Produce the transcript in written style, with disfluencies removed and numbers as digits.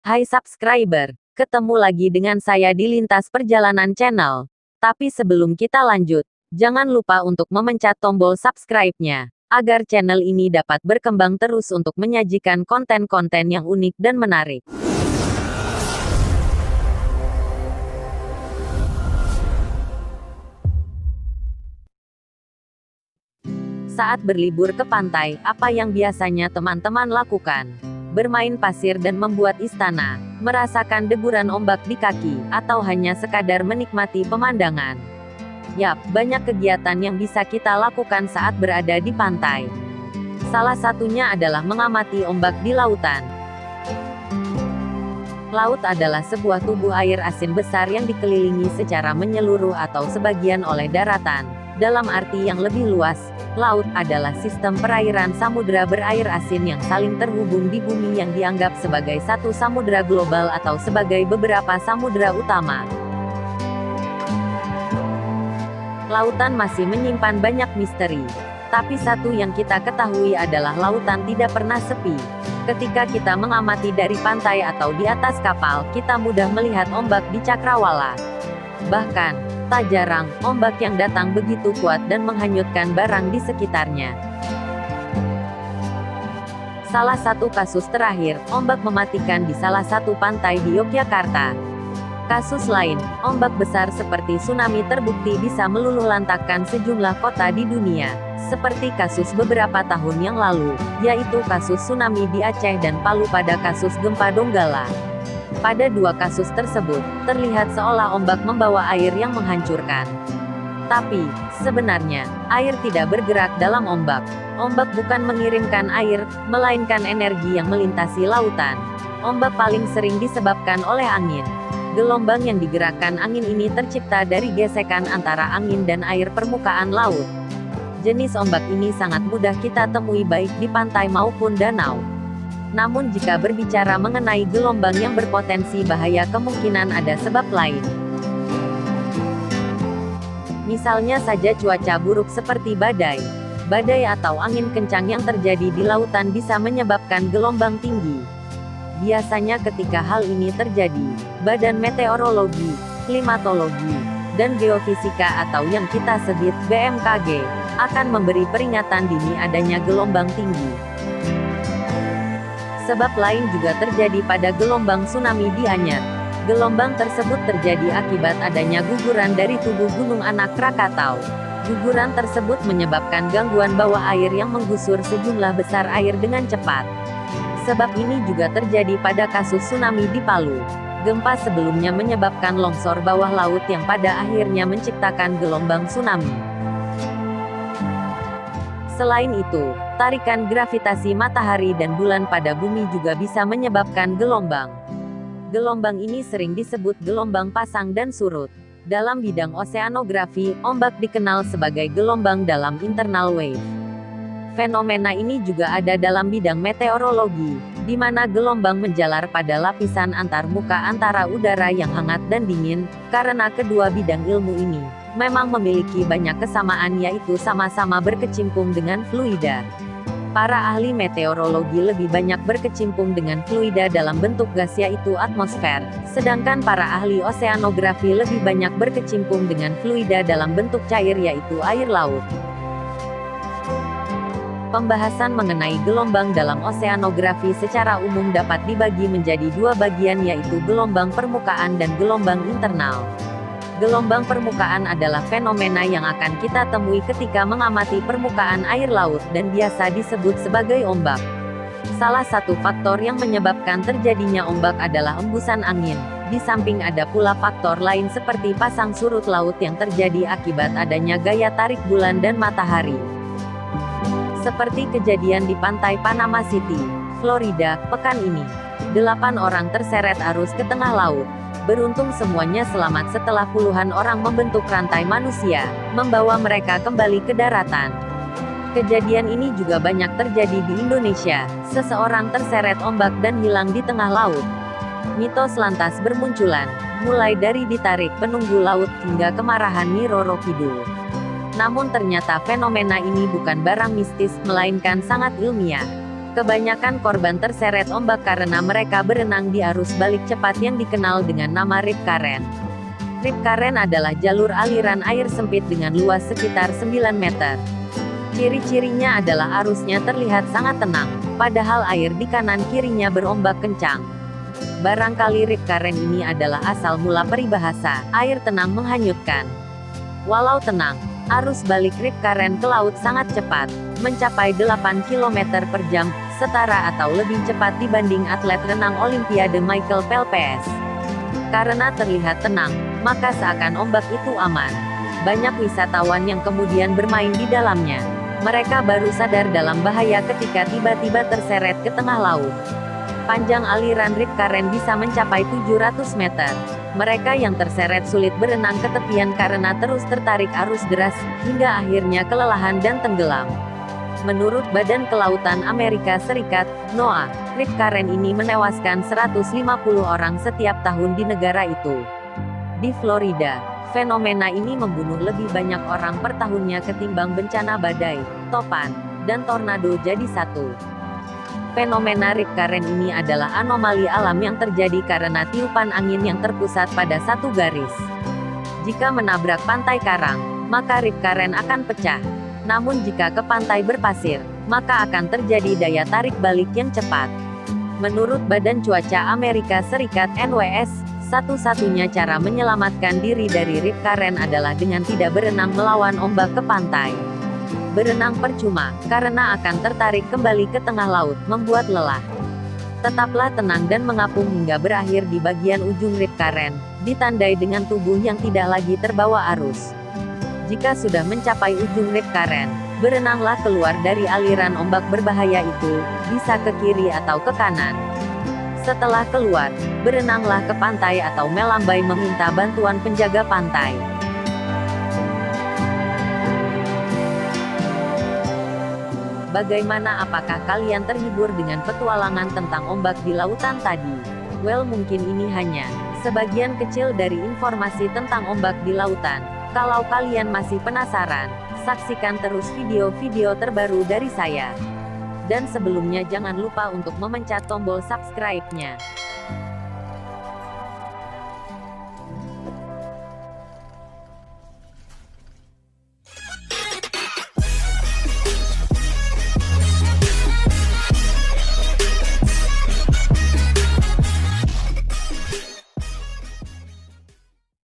Hai subscriber, ketemu lagi dengan saya di Lintas Perjalanan Channel. Tapi sebelum kita lanjut, jangan lupa untuk memencet tombol subscribe-nya, agar channel ini dapat berkembang terus untuk menyajikan konten-konten yang unik dan menarik. Saat berlibur ke pantai, apa yang biasanya teman-teman lakukan? Bermain pasir dan membuat istana, merasakan deburan ombak di kaki, atau hanya sekadar menikmati pemandangan. Yap, banyak kegiatan yang bisa kita lakukan saat berada di pantai. Salah satunya adalah mengamati ombak di lautan. Laut adalah sebuah tubuh air asin besar yang dikelilingi secara menyeluruh atau sebagian oleh daratan. Dalam arti yang lebih luas, laut adalah sistem perairan samudera berair asin yang saling terhubung di bumi yang dianggap sebagai satu samudera global atau sebagai beberapa samudera utama. Lautan masih menyimpan banyak misteri. Tapi satu yang kita ketahui adalah lautan tidak pernah sepi. Ketika kita mengamati dari pantai atau di atas kapal, kita mudah melihat ombak di cakrawala. Bahkan, tak jarang, ombak yang datang begitu kuat dan menghanyutkan barang di sekitarnya. Salah satu kasus terakhir, ombak mematikan di salah satu pantai di Yogyakarta. Kasus lain, ombak besar seperti tsunami terbukti bisa meluluhlantakkan sejumlah kota di dunia, seperti kasus beberapa tahun yang lalu, yaitu kasus tsunami di Aceh dan Palu pada kasus gempa Donggala. Pada dua kasus tersebut, terlihat seolah ombak membawa air yang menghancurkan. Tapi, sebenarnya, air tidak bergerak dalam ombak. Ombak bukan mengirimkan air, melainkan energi yang melintasi lautan. Ombak paling sering disebabkan oleh angin. Gelombang yang digerakkan angin ini tercipta dari gesekan antara angin dan air permukaan laut. Jenis ombak ini sangat mudah kita temui baik di pantai maupun danau. Namun jika berbicara mengenai gelombang yang berpotensi bahaya, kemungkinan ada sebab lain. Misalnya saja cuaca buruk seperti badai. Badai atau angin kencang yang terjadi di lautan bisa menyebabkan gelombang tinggi. Biasanya ketika hal ini terjadi, Badan Meteorologi, Klimatologi, dan Geofisika atau yang kita sebut BMKG, akan memberi peringatan dini adanya gelombang tinggi. Sebab lain juga terjadi pada gelombang tsunami di Anyer. Gelombang tersebut terjadi akibat adanya guguran dari tubuh Gunung Anak Krakatau. Guguran tersebut menyebabkan gangguan bawah air yang menggusur sejumlah besar air dengan cepat. Sebab ini juga terjadi pada kasus tsunami di Palu. Gempa sebelumnya menyebabkan longsor bawah laut yang pada akhirnya menciptakan gelombang tsunami. Selain itu, tarikan gravitasi matahari dan bulan pada bumi juga bisa menyebabkan gelombang. Gelombang ini sering disebut gelombang pasang dan surut. Dalam bidang oseanografi, ombak dikenal sebagai gelombang dalam internal wave. Fenomena ini juga ada dalam bidang meteorologi, di mana gelombang menjalar pada lapisan antarmuka antara udara yang hangat dan dingin. Karena kedua bidang ilmu ini memang memiliki banyak kesamaan, yaitu sama-sama berkecimpung dengan fluida. Para ahli meteorologi lebih banyak berkecimpung dengan fluida dalam bentuk gas, yaitu atmosfer, sedangkan para ahli oseanografi lebih banyak berkecimpung dengan fluida dalam bentuk cair, yaitu air laut. Pembahasan mengenai gelombang dalam oseanografi secara umum dapat dibagi menjadi dua bagian, yaitu gelombang permukaan dan gelombang internal. Gelombang permukaan adalah fenomena yang akan kita temui ketika mengamati permukaan air laut dan biasa disebut sebagai ombak. Salah satu faktor yang menyebabkan terjadinya ombak adalah embusan angin. Di samping ada pula faktor lain seperti pasang surut laut yang terjadi akibat adanya gaya tarik bulan dan matahari. Seperti kejadian di pantai Panama City, Florida, pekan ini. 8 orang terseret arus ke tengah laut. Beruntung semuanya selamat setelah puluhan orang membentuk rantai manusia, membawa mereka kembali ke daratan. Kejadian ini juga banyak terjadi di Indonesia. Seseorang terseret ombak dan hilang di tengah laut. Mitos lantas bermunculan, mulai dari ditarik penunggu laut hingga kemarahan Nyi Roro Kidul. Namun ternyata fenomena ini bukan barang mistis, melainkan sangat ilmiah. Kebanyakan korban terseret ombak karena mereka berenang di arus balik cepat yang dikenal dengan nama rip current. Rip current adalah jalur aliran air sempit dengan luas sekitar 9 meter. Ciri-cirinya adalah arusnya terlihat sangat tenang, padahal air di kanan kirinya berombak kencang. Barangkali rip current ini adalah asal mula peribahasa, air tenang menghanyutkan. Walau tenang, arus balik rip current ke laut sangat cepat, mencapai 8 km per jam, setara atau lebih cepat dibanding atlet renang Olimpiade Michael Phelps. Karena terlihat tenang, maka seakan ombak itu aman. Banyak wisatawan yang kemudian bermain di dalamnya. Mereka baru sadar dalam bahaya ketika tiba-tiba terseret ke tengah laut. Panjang aliran rip current bisa mencapai 700 meter. Mereka yang terseret sulit berenang ke tepian karena terus tertarik arus deras, hingga akhirnya kelelahan dan tenggelam. Menurut Badan Kelautan Amerika Serikat, NOAA, rip current ini menewaskan 150 orang setiap tahun di negara itu. Di Florida, fenomena ini membunuh lebih banyak orang per tahunnya ketimbang bencana badai, topan, dan tornado jadi satu. Fenomena rip current ini adalah anomali alam yang terjadi karena tiupan angin yang terpusat pada satu garis. Jika menabrak pantai karang, maka rip current akan pecah. Namun jika ke pantai berpasir, maka akan terjadi daya tarik balik yang cepat. Menurut Badan Cuaca Amerika Serikat (NWS), satu-satunya cara menyelamatkan diri dari rip current adalah dengan tidak berenang melawan ombak ke pantai. Berenang percuma, karena akan tertarik kembali ke tengah laut, membuat lelah. Tetaplah tenang dan mengapung hingga berakhir di bagian ujung rip current, ditandai dengan tubuh yang tidak lagi terbawa arus. Jika sudah mencapai ujung rip current, berenanglah keluar dari aliran ombak berbahaya itu, bisa ke kiri atau ke kanan. Setelah keluar, berenanglah ke pantai atau melambai meminta bantuan penjaga pantai. Bagaimana, apakah kalian terhibur dengan petualangan tentang ombak di lautan tadi? Well, mungkin ini hanya sebagian kecil dari informasi tentang ombak di lautan. Kalau kalian masih penasaran, saksikan terus video-video terbaru dari saya. Dan sebelumnya jangan lupa untuk memencet tombol subscribe-nya.